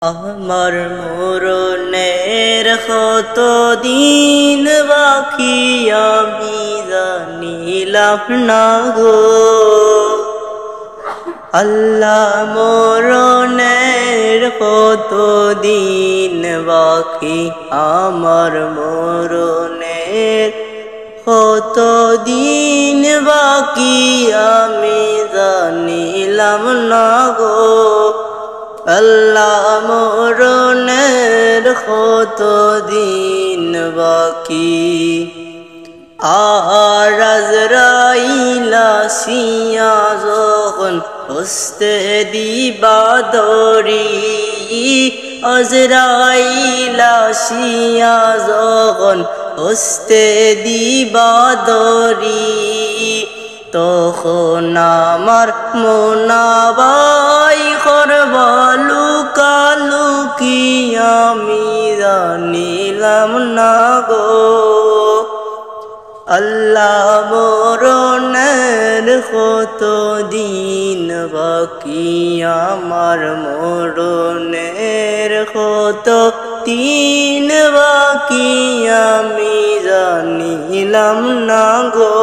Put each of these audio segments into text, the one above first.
আমার মরণের কত দিন বাকি আমি জানিলাম না গো। আল্লাহ মরণের কত দিন বাকি, আমার মরণের কত দিন বাকি আমি জানিলাম না গো। আল্লাহ মরণের কত দিন বাকি, আর আজরাইল আসিয়া যখন হস্তে দিবা দড়ি, আজরাইল আসিয়া যখন হস্তে দিবা দড়ি, তখন আমার মোনাবাই করবা লুকালুকি আমি জানিলাম না গো। আল্লাহ মরণের কত দিন বাকি, আমার মরণের কত দিন বাকি আমি জানিলাম না গো।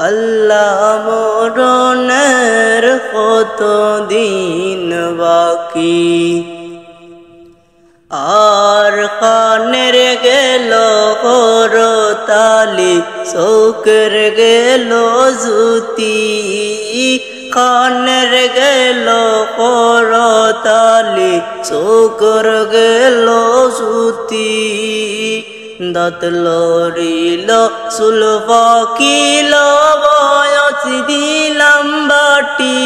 আল্লাহ মরণের কত দিন বাকি, আর কানের গেল করতালি চোখের গেল জুতি, কানের গেল করতালি চোখের গেল জুতি, দাঁত লড়িল চুল পাকিল বয়স দিলাম বাটি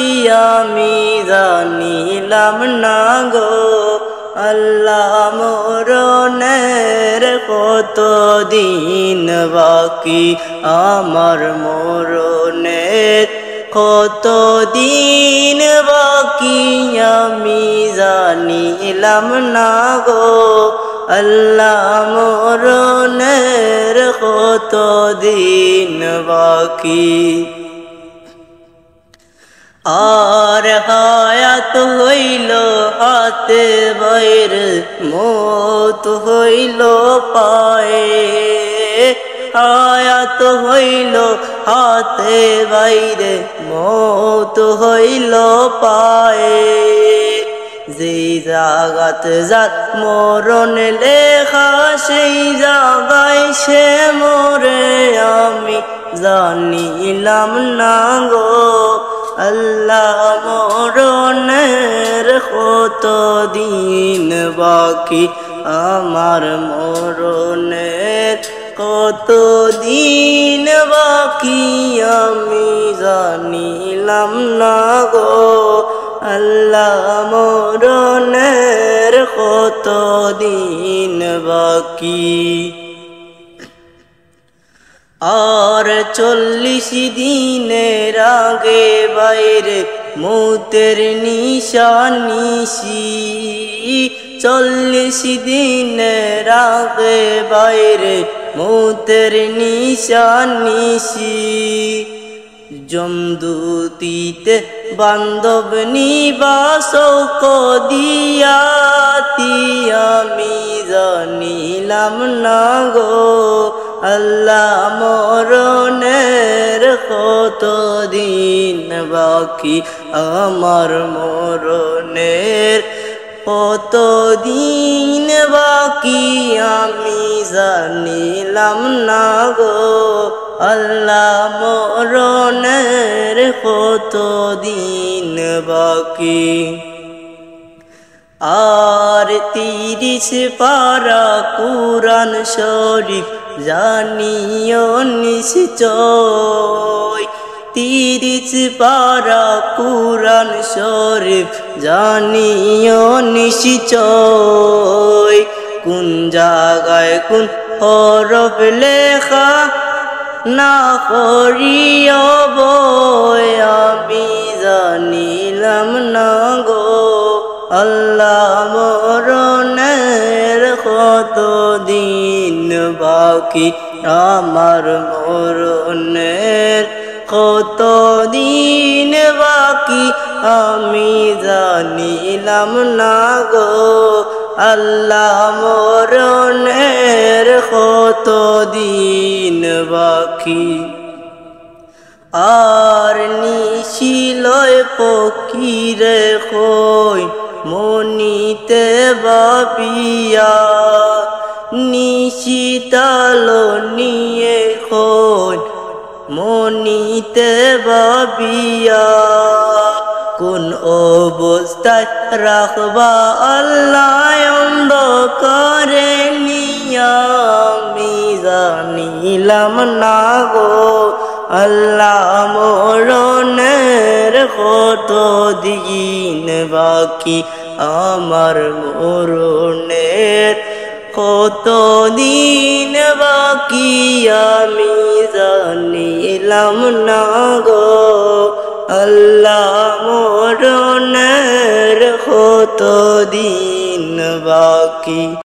আমি জানিলাম না গো। আল্লাহ মরণের কত দিন বাকি, আমার মরণের কত দিন বাকি আমি জানিলাম না গো। আল্লাহ মরণের কত দিন বাকি, আর হায়াত হইল হাতে বাইরে মৌত হইল পায়ে, হায়াত হইল হাতে বাইরে মৌত হইল পায়ে, যে জাগাত যার মরণ লেখা সেই জাগায় সে মরে আমি জানিলাম না গো। আল্লাহ মরণের কত দিন বাকি, আমার মরণের কত দিন বাকি আমি জানিলাম না গো। আল্লাহ মরণের কত দিন বাকি, আর 40 দিনের আগে বাইরে মৌতের নিশানিশি, 40 দিনের আগে বাইরে মৌতের নিশানিশি, জমদূতিতে বান্ধব নিবাস কদিয়াতি আমি জানিলাম না গো। আল্লাহ মরণের কত দিন বাকি, আমার মরণের কত দিন বাকি আমি জানিলাম না গো। আল্লাহ মরণের কত দিন বাকি, আর 30 পারা কুরআন শরীফ জানিও নিশ্চয়, 30 পারা কুরআন শরীফ জানিও নিশ্চয়, কোন জায়গায় কোন হরফ লেখা না করিও বই আমি জানিলাম না গো। আল্লাহ মরণের কত দিন বাকি, আমার মরণের কত দিন বাকি আমি জানিলাম না গো আল্লাহ মরণের কত দিন বাকি আর নিশিলয় ফকিরে কই মনিতে বাপিয়া নিশিতালো নিয়ে কই মনিতে বাপিয়া কোন অবস্থায় রাখবা আল্লাহ অন্ধকারে নিয়া আমি জানিলাম না গো আল্লাহ মরণের কত দিন বাকি আমার মরণের কত দিন বাকি আমি জানিলাম না গো আল্লাহ মরণের কত দিন বাকি